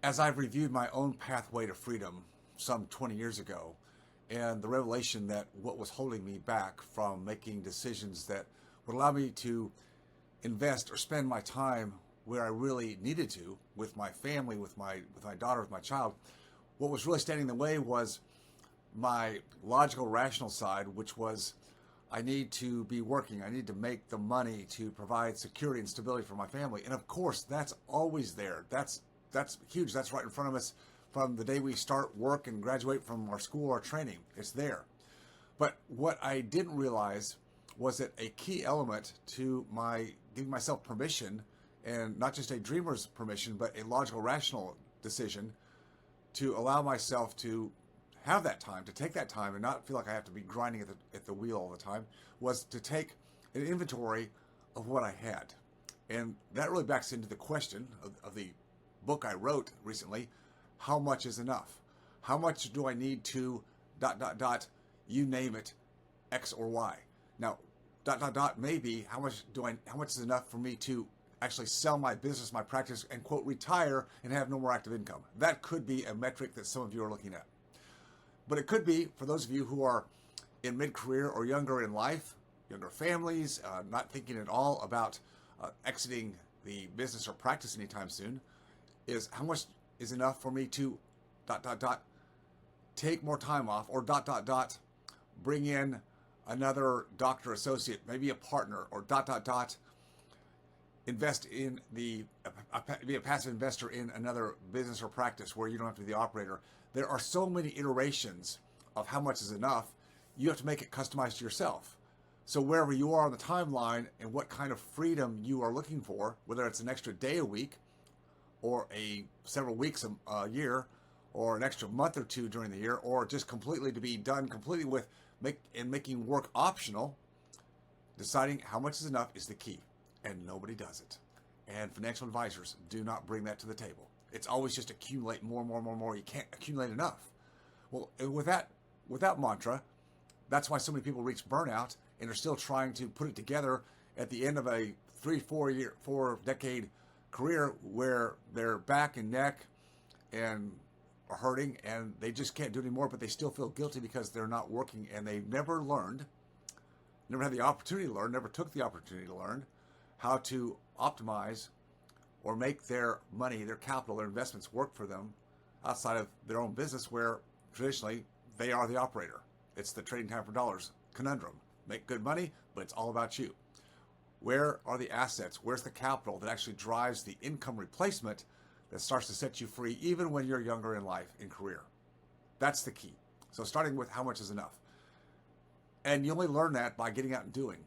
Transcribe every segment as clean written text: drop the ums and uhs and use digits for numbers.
as I've reviewed my own pathway to freedom some 20 years ago, and the revelation that what was holding me back from making decisions that would allow me to invest or spend my time where I really needed to, with my family, with my daughter, with my child, what was really standing in the way was my logical, rational side, which was I need to be working. I need to make the money to provide security and stability for my family. And of course, that's always there. That's huge. That's right in front of us from the day we start work and graduate from our school or training. It's there. But what I didn't realize was that a key element to my giving myself permission, and not just a dreamer's permission, but a logical, rational decision to allow myself to have that time, to take that time and not feel like I have to be grinding at the wheel all the time, was to take an inventory of what I had. And that really backs into the question of the book I wrote recently, how much is enough? How much do I need to ... you name it, X or Y? Now, ... maybe how much is enough for me to actually sell my business, my practice, and quote, retire and have no more active income. That could be a metric that some of you are looking at. But it could be, for those of you who are in mid-career or younger in life, younger families, not thinking at all about exiting the business or practice anytime soon, is how much is enough for me to ... take more time off, or ... bring in another doctor associate, maybe a partner, or ... invest in be a passive investor in another business or practice where you don't have to be the operator. There are so many iterations of how much is enough. You have to make it customized to yourself. So wherever you are on the timeline and what kind of freedom you are looking for, whether it's an extra day a week or several weeks a year or an extra month or two during the year, or just completely to be done completely with making work optional, deciding how much is enough is the key. And nobody does it. And financial advisors do not bring that to the table. It's always just accumulate more. You can't accumulate enough. Well, with that mantra, that's why so many people reach burnout and are still trying to put it together at the end of a 4 decade career where their back and neck and are hurting and they just can't do it anymore, but they still feel guilty because they're not working and they've never learned, never had the opportunity to learn, never took the opportunity to learn how to optimize or make their money, their capital, their investments work for them outside of their own business where traditionally they are the operator. It's the trading time for dollars conundrum. Make good money, but it's all about you. Where are the assets? Where's the capital that actually drives the income replacement that starts to set you free even when you're younger in life, in career? That's the key. So starting with how much is enough. And you only learn that by getting out and doing.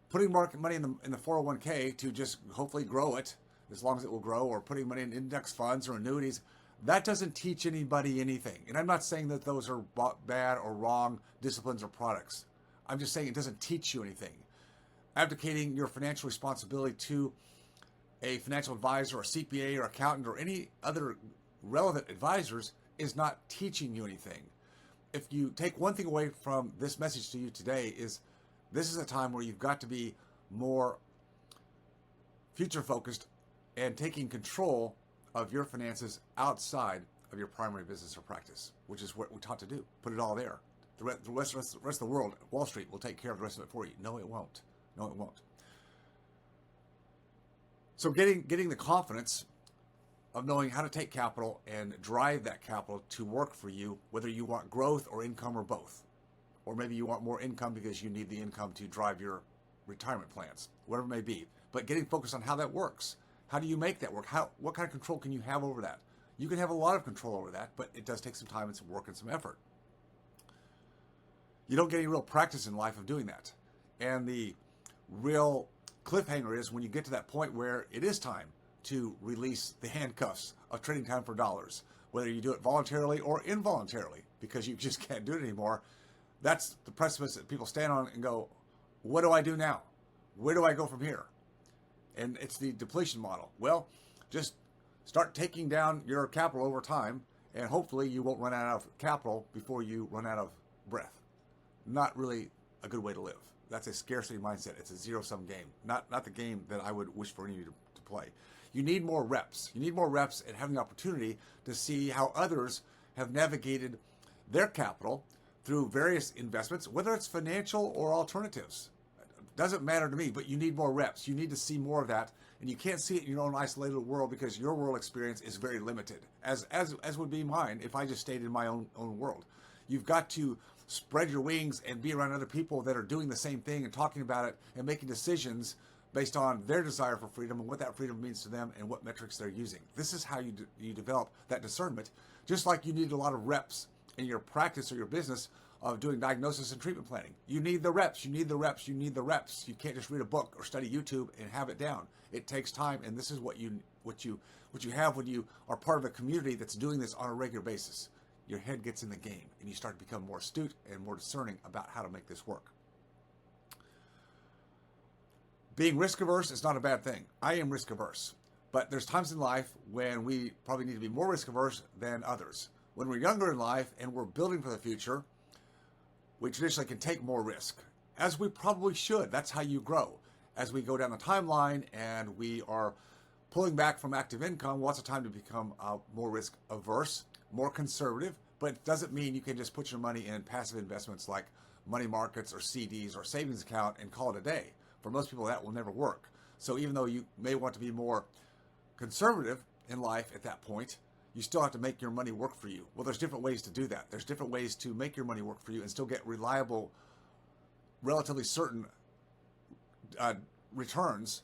Putting more money in the 401k to just hopefully grow it, as long as it will grow, or putting money in index funds or annuities, that doesn't teach anybody anything. And I'm not saying that those are bad or wrong disciplines or products. I'm just saying it doesn't teach you anything. Abdicating your financial responsibility to a financial advisor or CPA or accountant or any other relevant advisors is not teaching you anything. If you take one thing away from this message to you today, is this is a time where you've got to be more future focused and taking control of your finances outside of your primary business or practice, which is what we're taught to do. Put it all there. The rest of the world, Wall Street, will take care of the rest of it for you. No, it won't. No, it won't. So getting the confidence of knowing how to take capital and drive that capital to work for you, whether you want growth or income or both. Or maybe you want more income because you need the income to drive your retirement plans, whatever it may be. But getting focused on how that works. How do you make that work? What kind of control can you have over that? You can have a lot of control over that, but it does take some time and some work and some effort. You don't get any real practice in life of doing that. And the real cliffhanger is when you get to that point where it is time to release the handcuffs of trading time for dollars, whether you do it voluntarily or involuntarily, because you just can't do it anymore. That's the precipice that people stand on and go, what do I do now? Where do I go from here? And it's the depletion model. Well, just start taking down your capital over time, and hopefully you won't run out of capital before you run out of breath. Not really a good way to live. That's a scarcity mindset. It's a zero-sum game. Not the game that I would wish for any of you to play. You need more reps. You need more reps and having the opportunity to see how others have navigated their capital through various investments, whether it's financial or alternatives. It doesn't matter to me, but you need more reps. You need to see more of that, and you can't see it in your own isolated world because your world experience is very limited, as would be mine if I just stayed in my own world. You've got to spread your wings and be around other people that are doing the same thing and talking about it and making decisions based on their desire for freedom and what that freedom means to them and what metrics they're using. This is how you develop that discernment, just like you need a lot of reps in your practice or your business of doing diagnosis and treatment planning. You need the reps, you need the reps, you need the reps. You can't just read a book or study YouTube and have it down. It takes time, and this is what you have when you are part of a community that's doing this on a regular basis. Your head gets in the game, and you start to become more astute and more discerning about how to make this work. Being risk averse is not a bad thing. I am risk averse, but there's times in life when we probably need to be more risk averse than others. When we're younger in life and we're building for the future, we traditionally can take more risk, as we probably should. That's how you grow. As we go down the timeline and we are pulling back from active income, well, it's a time to become more risk averse, more conservative, but it doesn't mean you can just put your money in passive investments like money markets or CDs or savings account and call it a day. For most people, that will never work. So even though you may want to be more conservative in life at that point, you still have to make your money work for you. Well, there's different ways to do that. There's different ways to make your money work for you and still get reliable, relatively certain returns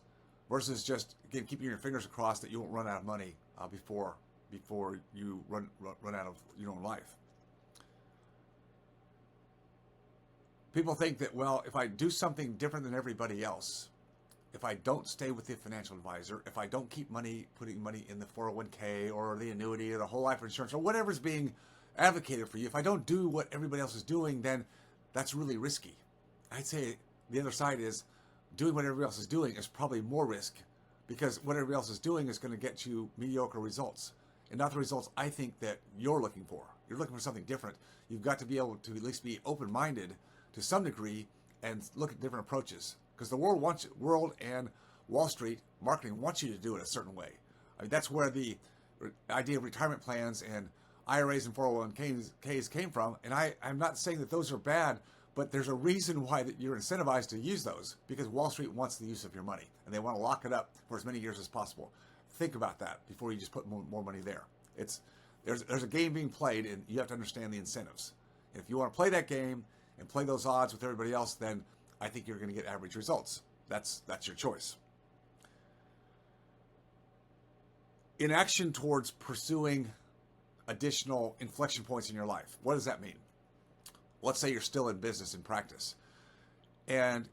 versus just, again, keeping your fingers crossed that you won't run out of money before you run out of your own life. People think that, well, if I do something different than everybody else, if I don't stay with the financial advisor, if I don't keep putting money in the 401k or the annuity or the whole life insurance or whatever's being advocated for you, if I don't do what everybody else is doing, then that's really risky. I'd say the other side is doing what everybody else is doing is probably more risk, because what everybody else is doing is going to get you mediocre results and not the results I think that you're looking for. You're looking for something different. You've got to be able to at least be open-minded to some degree and look at different approaches, because the world and Wall Street marketing wants you to do it a certain way. I mean, that's where the idea of retirement plans and IRAs and 401ks came from. And I'm not saying that those are bad, but there's a reason why that you're incentivized to use those, because Wall Street wants the use of your money and they want to lock it up for as many years as possible. Think about that before you just put more money there. There's a game being played, and you have to understand the incentives. And if you want to play that game and play those odds with everybody else, then I think you're going to get average results. That's your choice. In action towards pursuing additional inflection points in your life, what does that mean? Let's say you're still in business and practice, and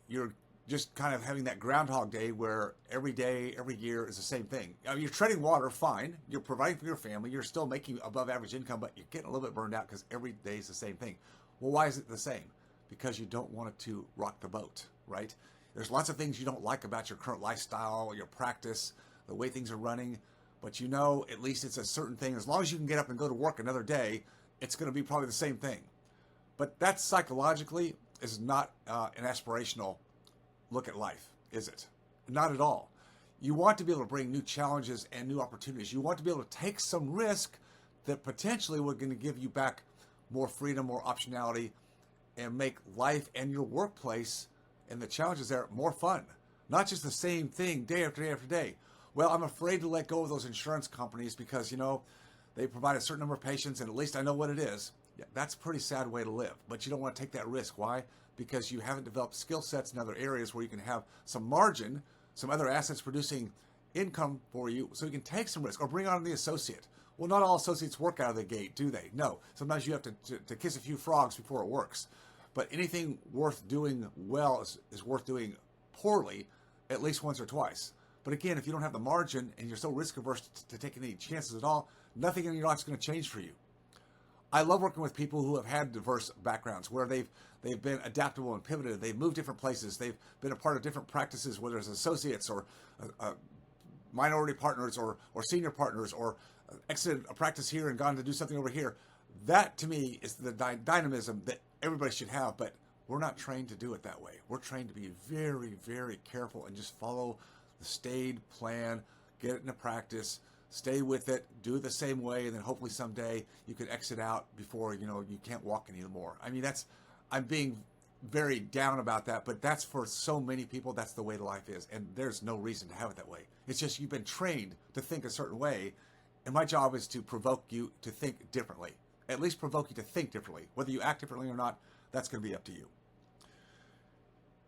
you're just kind of having that Groundhog Day where every day, every year is the same thing. Now, you're treading water, fine. You're providing for your family. You're still making above average income, but you're getting a little bit burned out because every day is the same thing. Well, why is it the same? Because you don't want it to rock the boat, right? There's lots of things you don't like about your current lifestyle, your practice, the way things are running, but you know at least it's a certain thing. As long as you can get up and go to work another day, it's going to be probably the same thing. But that psychologically is not an aspirational look at life, is it? Not at all. You want to be able to bring new challenges and new opportunities. You want to be able to take some risk that potentially we're going to give you back more freedom, more optionality, and make life and your workplace and the challenges there more fun. Not just the same thing day after day after day. Well, I'm afraid to let go of those insurance companies because, they provide a certain number of patients and at least I know what it is. Yeah, that's a pretty sad way to live, but you don't want to take that risk. Why? Because you haven't developed skill sets in other areas where you can have some margin, some other assets producing income for you, so you can take some risk or bring on the associate. Well, not all associates work out of the gate, do they? No. Sometimes you have to kiss a few frogs before it works. But anything worth doing well is worth doing poorly at least once or twice. But again, if you don't have the margin and you're so risk averse to take any chances at all, nothing in your life is going to change for you. I love working with people who have had diverse backgrounds where they've been adaptable and pivoted. They've moved different places. They've been a part of different practices, whether it's associates or minority partners or senior partners, or exited a practice here and gone to do something over here. That to me is the dynamism that everybody should have, but we're not trained to do it that way. We're trained to be very, very careful and just follow the staid plan, get it into practice, stay with it, do it the same way, and then hopefully someday you can exit out before, you can't walk anymore. I mean, I'm being very down about that, but that's for so many people, that's the way life is, and there's no reason to have it that way. It's just you've been trained to think a certain way, and my job is to provoke you to think differently. At least provoke you to think differently. Whether you act differently or not, that's going to be up to you.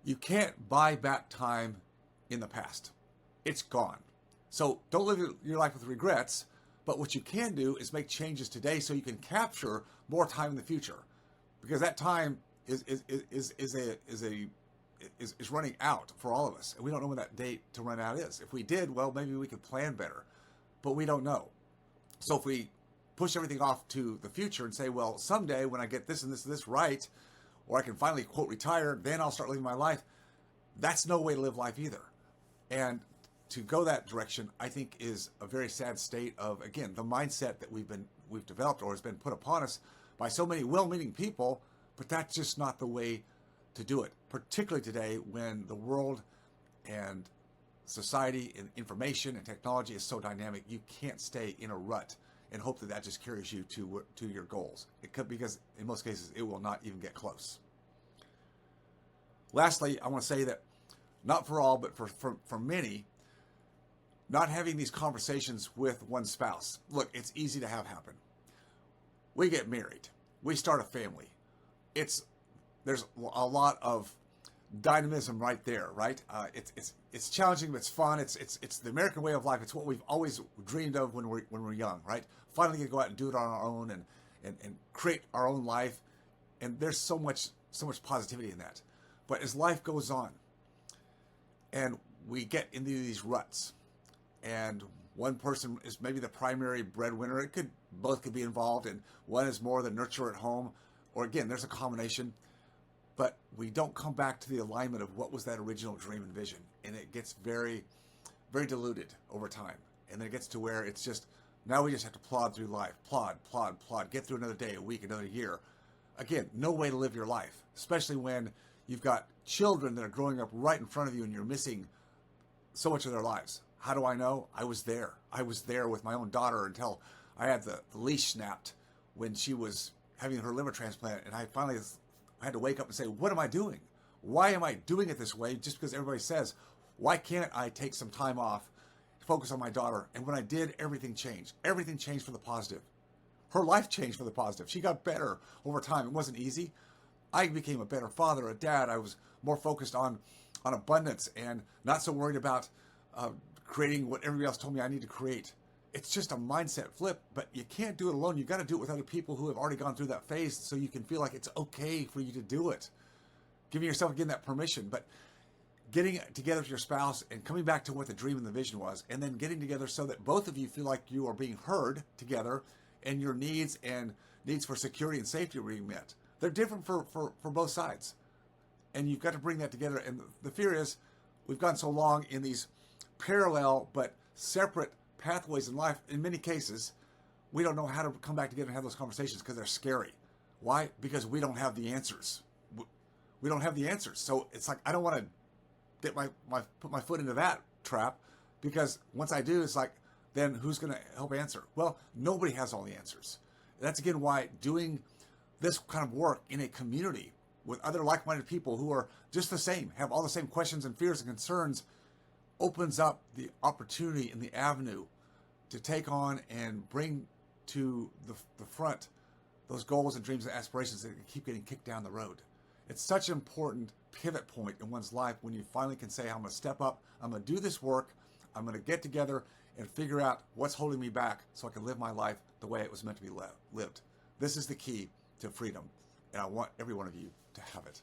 You can't buy back time in the past. It's gone. So don't live your life with regrets, but what you can do is make changes today so you can capture more time in the future, because that time is running out for all of us, and we don't know when that date to run out is. If we did, well, maybe we could plan better, but we don't know. So if we push everything off to the future and say, well, someday when I get this and this and this right, or I can finally, quote, retire, then I'll start living my life, that's no way to live life either. And to go that direction, I think, is a very sad state of, again, the mindset that we've developed or has been put upon us by so many well-meaning people, but that's just not the way to do it, particularly today when the world and society and information and technology is so dynamic. You can't stay in a rut and hope that just carries you to your goals. It could, because in most cases it will not even get close. Lastly, I want to say that not for all, but for many, not having these conversations with one spouse. Look, it's easy to have happen. We get married. We start a family. There's a lot of dynamism right there, right? It's challenging, but it's fun. It's the American way of life. It's what we've always dreamed of when we're young, right? Finally get to go out and do it on our own and create our own life. And there's so much positivity in that. But as life goes on, and we get into these ruts, and one person is maybe the primary breadwinner. Both could be involved, and one is more the nurturer at home, or again, there's a combination. But we don't come back to the alignment of what was that original dream and vision, and it gets very, very diluted over time. And then it gets to where it's just, now we just have to plod through life, plod, get through another day, a week, another year. Again, no way to live your life, especially when you've got children that are growing up right in front of you and you're missing so much of their lives. How do I know? I was there. I was there with my own daughter until I had the leash snapped when she was having her liver transplant, and I had to wake up and say, what am I doing? Why am I doing it this way? Just because everybody says, why can't I take some time off, focus on my daughter? And when I did, everything changed. Everything changed for the positive. Her life changed for the positive. She got better over time. It wasn't easy. I became a better father, a dad. I was more focused on abundance and not so worried about creating what everybody else told me I need to create. It's just a mindset flip, but you can't do it alone. You got to do it with other people who have already gone through that phase, so you can feel like it's okay for you to do it. Giving yourself, again, that permission, but getting together with your spouse and coming back to what the dream and the vision was, and then getting together so that both of you feel like you are being heard together and your needs for security and safety are being met. They're different for both sides. And you've got to bring that together. And the fear is we've gone so long in these parallel but separate pathways in life. In many cases, we don't know how to come back together and have those conversations because they're scary. Why? Because we don't have the answers. We don't have the answers. So it's like, I don't want to put my foot into that trap, because once I do, it's like, then who's going to help answer? Well, nobody has all the answers. That's again why doing this kind of work in a community with other like-minded people who are just the same, have all the same questions and fears and concerns, opens up the opportunity and the avenue to take on and bring to the front those goals and dreams and aspirations that keep getting kicked down the road. It's such an important pivot point in one's life when you finally can say, I'm going to step up, I'm going to do this work, I'm going to get together and figure out what's holding me back so I can live my life the way it was meant to be lived. This is the key to freedom, and I want every one of you to have it.